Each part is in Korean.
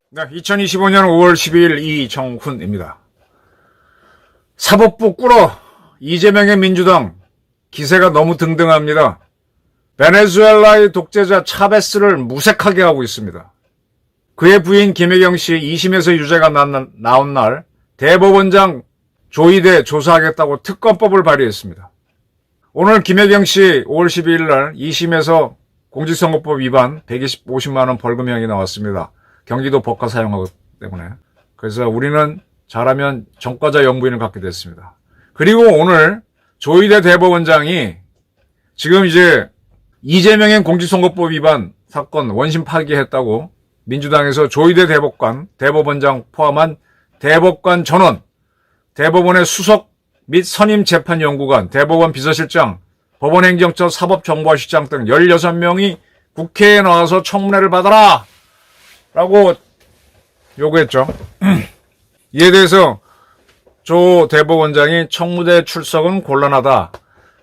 네, 2025년 5월 12일 이정훈입니다. 사법부 꿇어 이재명의 민주당 기세가 너무 등등합니다. 베네수엘라의 독재자 차베스를 무색하게 하고 있습니다. 그의 부인 김혜경 씨 2심에서 유죄가 나온 날 대법원장 조희대 조사하겠다고 특검법을 발의했습니다. 오늘 김혜경 씨 5월 12일 날 2심에서 공직선거법 위반 150만 원 벌금형이 나왔습니다. 경기도 법과 사용하기 때문에. 그래서 우리는 잘하면 전과자 영부인을 갖게 됐습니다. 그리고 오늘 조희대 대법원장이 지금 이제 이재명의 공직선거법 위반 사건 원심 파기했다고 민주당에서 조희대 대법원장 포함한 대법관 전원, 대법원의 수석 및 선임 재판연구관, 대법원 비서실장, 법원행정처 사법정보화실장 등 16명이 국회에 나와서 청문회를 받아라! 라고 요구했죠. 이에 대해서 조 대법원장이 청문회 출석은 곤란하다.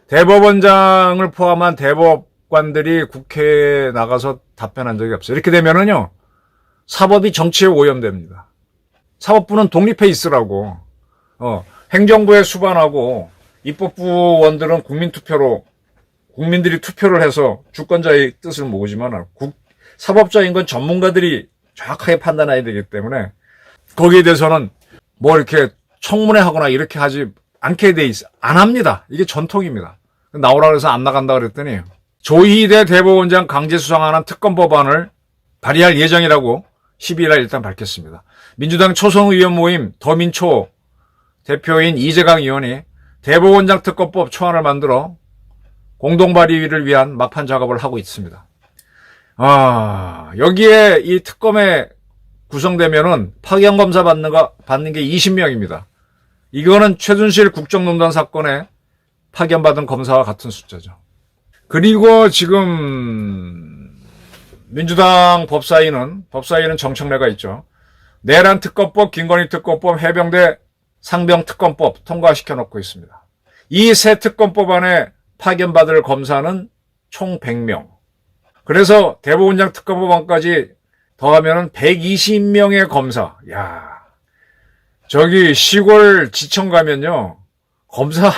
대법원장을 포함한 대법관들이 국회에 나가서 답변한 적이 없어요. 이렇게 되면은요, 사법이 정치에 오염됩니다. 사법부는 독립해 있으라고. 행정부에 수반하고 입법부원들은 국민들이 투표를 해서 주권자의 뜻을 모으지만 사법자인 건 전문가들이 정확하게 판단해야 되기 때문에 거기에 대해서는 뭐 이렇게 청문회 하거나 이렇게 하지 않게 돼 있어. 안 합니다. 이게 전통입니다. 나오라 그래서 안 나간다 그랬더니 조희대 대법원장 강제 수상하는 특검 법안을 발의할 예정이라고 12일날 일단 밝혔습니다. 민주당 초선 의원 모임 더민초 대표인 이재강 의원이 대법원장 특검법 초안을 만들어 공동 발의를 위한 막판 작업을 하고 있습니다. 여기에 이 특검에 구성되면은 파견검사 받는 게 20명입니다. 이거는 최순실 국정농단 사건에 파견받은 검사와 같은 숫자죠. 그리고 지금 민주당 법사위는 정청래가 있죠. 내란 특검법, 김건희 특검법, 해병대 상병 특검법 통과시켜 놓고 있습니다. 이 세 특검법 안에 파견받을 검사는 총 100명. 그래서 대법원장 특검법안까지 더하면은 120명의 검사. 야, 저기 시골 지청 가면요, 검사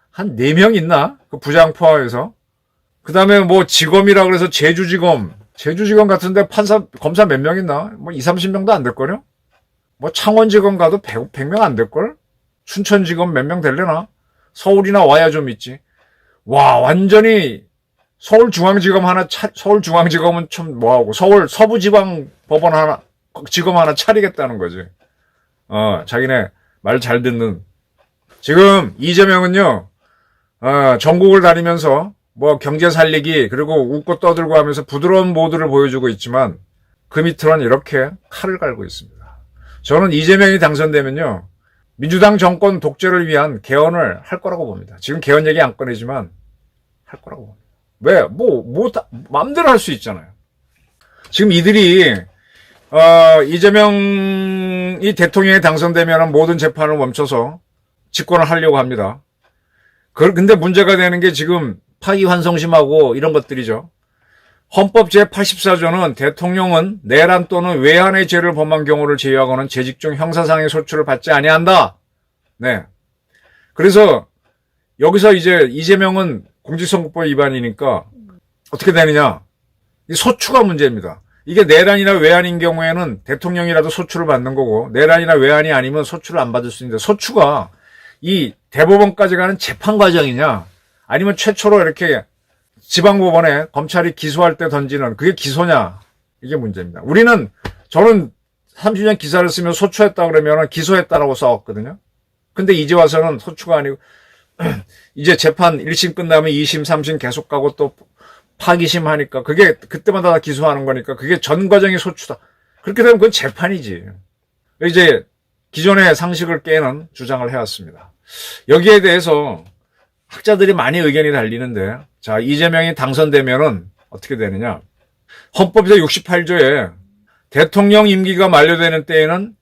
한 4명 있나? 그 부장 포함해서. 그 다음에 뭐 지검이라 그래서 제주지검 같은데 검사 몇 명 있나? 뭐 20-30명도 안 될걸요? 뭐 창원지검 가도 100명 안 될걸? 춘천지검 몇 명 될려나? 서울이나 와야 좀 있지. 와, 완전히 서울중앙지검은 참 뭐하고, 서울 서부지방법원 지검 하나 차리겠다는 거지. 자기네 말 잘 듣는. 지금 이재명은요, 전국을 다니면서 뭐 경제 살리기, 그리고 웃고 떠들고 하면서 부드러운 모드를 보여주고 있지만 그 밑으로는 이렇게 칼을 갈고 있습니다. 저는 이재명이 당선되면요, 민주당 정권 독재를 위한 개헌을 할 거라고 봅니다. 지금 개헌 얘기 안 꺼내지만 할 거라고 봅니다. 왜? 마음대로 할 수 있잖아요. 지금 이들이, 이재명이 대통령에 당선되면 모든 재판을 멈춰서 집권을 하려고 합니다. 근데 문제가 되는 게 지금 파기환송심하고 이런 것들이죠. 헌법 제84조는 대통령은 내란 또는 외환의 죄를 범한 경우를 제외하고는 재직 중 형사상의 소출을 받지 아니한다. 네. 그래서 여기서 이제 이재명은 공직선거법 위반이니까 어떻게 되느냐? 이 소추가 문제입니다. 이게 내란이나 외환인 경우에는 대통령이라도 소추를 받는 거고, 내란이나 외환이 아니면 소추를 안 받을 수 있는데, 소추가 이 대법원까지 가는 재판 과정이냐, 아니면 최초로 이렇게 지방법원에 검찰이 기소할 때 던지는 그게 기소냐, 이게 문제입니다. 저는 30년 기사를 쓰면 소추했다 그러면 기소했다라고 써왔거든요. 근데 이제 와서는 소추가 아니고 이제 재판 1심 끝나면 2심, 3심 계속 가고 또 파기심 하니까 그게 그때마다 다 기소하는 거니까 그게 전 과정이 소추다. 그렇게 되면 그건 재판이지. 이제 기존의 상식을 깨는 주장을 해왔습니다. 여기에 대해서 학자들이 많이 의견이 달리는데, 자, 이재명이 당선되면은 어떻게 되느냐. 헌법 제68조에 대통령 임기가 만료되는 때에는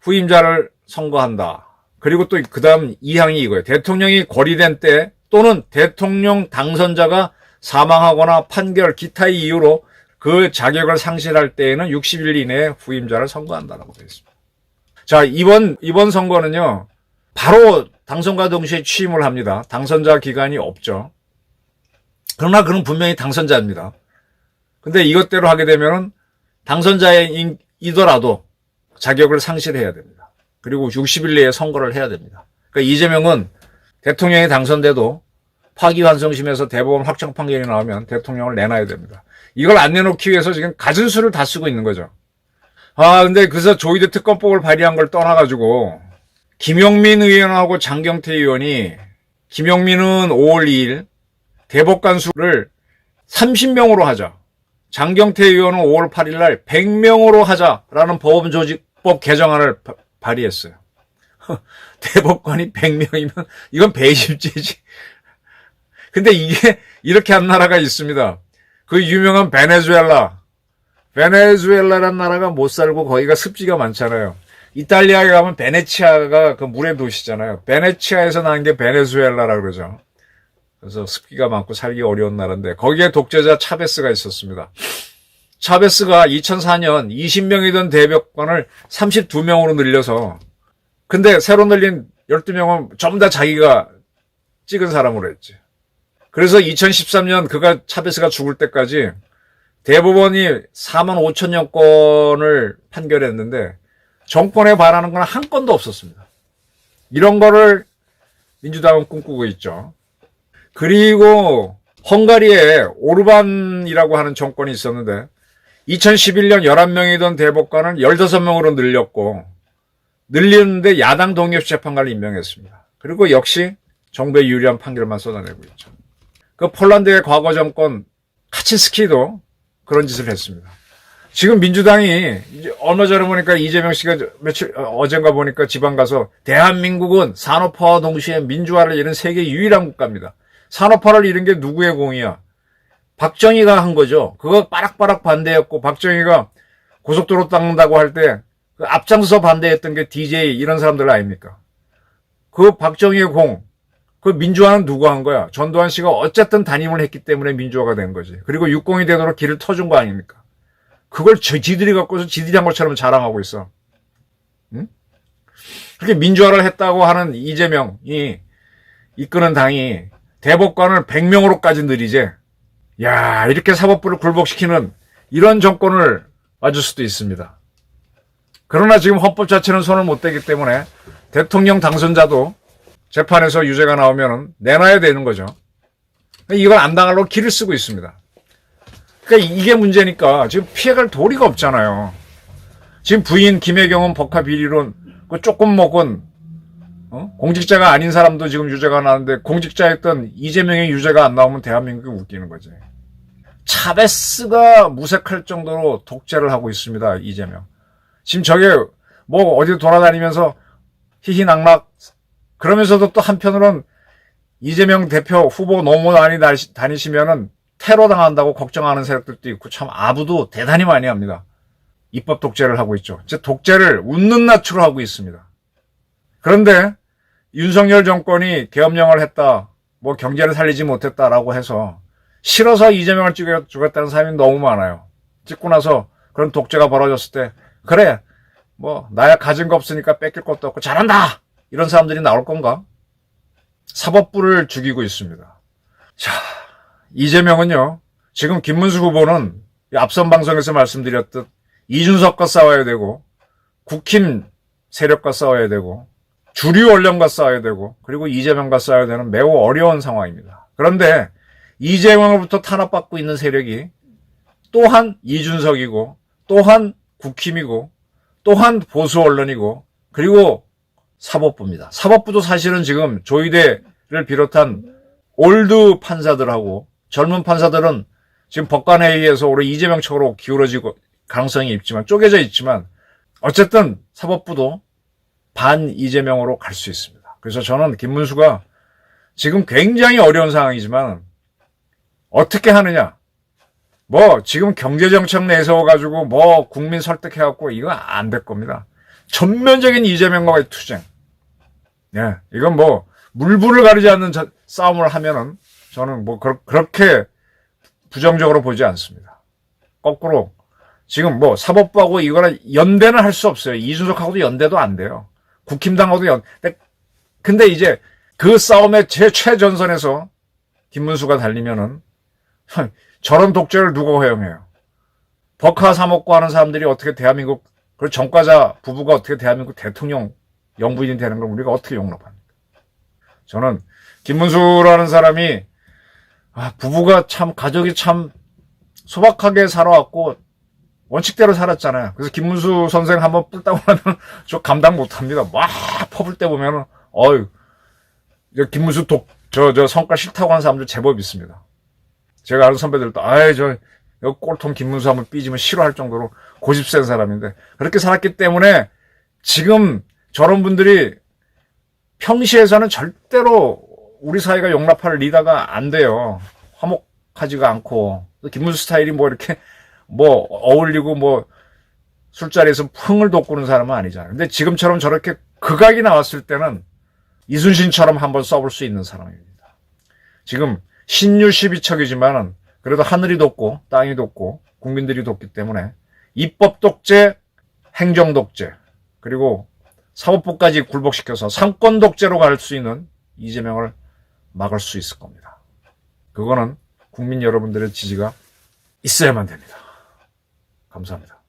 후임자를 선거한다. 그리고 또 그 다음 2항이 이거예요. 대통령이 고리된 때 또는 대통령 당선자가 사망하거나 판결, 기타의 이유로 그 자격을 상실할 때에는 60일 이내에 후임자를 선거한다라고 되어 있습니다. 자, 이번 선거는요, 바로 당선과 동시에 취임을 합니다. 당선자 기간이 없죠. 그러나 그는 분명히 당선자입니다. 근데 이것대로 하게 되면은 당선자이더라도 자격을 상실해야 됩니다. 그리고 60일 내에 선거를 해야 됩니다. 그러니까 이재명은 대통령이 당선돼도 파기환송심에서 대법원 확정 판결이 나오면 대통령을 내놔야 됩니다. 이걸 안 내놓기 위해서 지금 갖은 수를 다 쓰고 있는 거죠. 근데 그래서 조이드 특검법을 발의한 걸 떠나가지고 김용민 의원하고 장경태 의원이 김용민은 5월 2일 대법관 수를 30명으로 하자. 장경태 의원은 5월 8일 날 100명으로 하자라는 법원조직법 개정안을 발의했어요. 대법관이 100명이면 이건 배심죄지. 근데 이게 이렇게 한 나라가 있습니다. 그 유명한 베네수엘라란 나라가 못 살고 거기가 습지가 많잖아요. 이탈리아에 가면 베네치아가 그 물의 도시잖아요. 베네치아에서 난 게 베네수엘라라 그러죠. 그래서 습기가 많고 살기 어려운 나라인데 거기에 독재자 차베스가 있었습니다. 차베스가 2004년 20명이던 대법관을 32명으로 늘려서 근데 새로 늘린 12명은 전부 다 자기가 찍은 사람으로 했지. 그래서 2013년 차베스가 죽을 때까지 대법원이 4만 5천여 건을 판결했는데 정권에 반하는 건 한 건도 없었습니다. 이런 거를 민주당은 꿈꾸고 있죠. 그리고 헝가리에 오르반이라고 하는 정권이 있었는데 2011년 11명이던 대법관을 15명으로 늘렸고 늘리는데 야당 독립 재판관을 임명했습니다. 그리고 역시 정부에 유리한 판결만 쏟아내고 있죠. 그 폴란드의 과거 정권 카친스키도 그런 짓을 했습니다. 지금 민주당이 얼마 전에 보니까 이재명 씨가 어젠가 보니까 지방 가서 대한민국은 산업화와 동시에 민주화를 이룬 세계 유일한 국가입니다. 산업화를 이룬 게 누구의 공이야? 박정희가 한 거죠. 그거 빠락빠락 반대했고 박정희가 고속도로 닦는다고 할 때 그 앞장서 반대했던 게 DJ 이런 사람들 아닙니까? 그 박정희의 공, 그 민주화는 누가 한 거야? 전두환 씨가 어쨌든 단임을 했기 때문에 민주화가 된 거지. 그리고 육공이 되도록 길을 터준 거 아닙니까? 그걸 지들이 갖고서 지들이 한 것처럼 자랑하고 있어. 응? 그렇게 민주화를 했다고 하는 이재명이 이끄는 당이 대법관을 100명으로까지 늘리제. 야, 이렇게 사법부를 굴복시키는 이런 정권을 맞을 수도 있습니다. 그러나 지금 헌법 자체는 손을 못 대기 때문에 대통령 당선자도 재판에서 유죄가 나오면 내놔야 되는 거죠. 이걸 안 당하려고 길을 쓰고 있습니다. 그러니까 이게 문제니까 지금 피해갈 도리가 없잖아요. 지금 부인 김혜경은 법화 비리론 조금 먹은 공직자가 아닌 사람도 지금 유죄가 나는데 공직자였던 이재명의 유죄가 안 나오면 대한민국이 웃기는 거지. 차베스가 무색할 정도로 독재를 하고 있습니다. 이재명. 지금 저게 뭐 어디 돌아다니면서 희희낙낙 그러면서도 또 한편으로는 이재명 대표 후보 너무 많이 다니시면은 테러 당한다고 걱정하는 세력들도 있고 참 아부도 대단히 많이 합니다. 입법 독재를 하고 있죠. 이제 독재를 웃는 낯으로 하고 있습니다. 그런데 윤석열 정권이 계엄령을 했다, 뭐 경제를 살리지 못했다라고 해서 싫어서 이재명을 죽였다는 사람이 너무 많아요. 찍고 나서 그런 독재가 벌어졌을 때 그래 뭐 나야 가진 거 없으니까 뺏길 것도 없고 잘한다 이런 사람들이 나올 건가? 사법부를 죽이고 있습니다. 자, 이재명은요 지금 김문수 후보는 앞선 방송에서 말씀드렸듯 이준석과 싸워야 되고 국힘 세력과 싸워야 되고 주류 언론과 싸워야 되고 그리고 이재명과 싸워야 되는 매우 어려운 상황입니다. 그런데 이재명으로부터 탄압받고 있는 세력이 또한 이준석이고 또한 국힘이고 또한 보수 언론이고 그리고 사법부입니다. 사법부도 사실은 지금 조희대를 비롯한 올드 판사들하고 젊은 판사들은 지금 법관회의에서 올해 이재명 쪽으로 기울어지고 가능성이 있지만 쪼개져 있지만 어쨌든 사법부도 반 이재명으로 갈 수 있습니다. 그래서 저는 김문수가 지금 굉장히 어려운 상황이지만 어떻게 하느냐? 뭐 지금 경제정책 내세워가지고 뭐 국민 설득해갖고 이거 안 될 겁니다. 전면적인 이재명과의 투쟁. 예, 이건 뭐 물불을 가리지 않는 싸움을 하면은 저는 뭐 그렇게 부정적으로 보지 않습니다. 거꾸로 지금 뭐 사법부하고 이거랑 연대는 할 수 없어요. 이준석하고도 연대도 안 돼요. 국힘당하고도 근데 이제 그 싸움의 최전선에서 김문수가 달리면은 저런 독재를 누가 허용해요? 버카 사 먹고 하는 사람들이 어떻게 대한민국, 그리고 전과자 부부가 어떻게 대한민국 대통령 영부인이 되는 걸 우리가 어떻게 용납합니까? 저는 김문수라는 사람이 부부가 참 가족이 참 소박하게 살아왔고 원칙대로 살았잖아요. 그래서 김문수 선생 한번 뿔따고 하면 저 감당 못합니다. 막 퍼볼 때 보면은 김문수 저 성과 싫다고 하는 사람들 제법 있습니다. 제가 아는 선배들도 저 꼴통 김문수 한번 삐지면 싫어할 정도로 고집 센 사람인데 그렇게 살았기 때문에 지금 저런 분들이 평시에서는 절대로 우리 사회가 용납할 리더가 안 돼요. 화목하지가 않고 김문수 스타일이 뭐 이렇게 뭐 어울리고 뭐 술자리에서 흥을 돋구는 사람은 아니잖아요. 근데 지금처럼 저렇게 극악이 나왔을 때는 이순신처럼 한번 써볼 수 있는 사람입니다. 지금 신유 12척이지만은 그래도 하늘이 돋고 땅이 돋고 국민들이 돋기 때문에 입법 독재, 행정 독재, 그리고 사법부까지 굴복시켜서 상권 독재로 갈 수 있는 이재명을 막을 수 있을 겁니다. 그거는 국민 여러분들의 지지가 있어야만 됩니다. 감사합니다.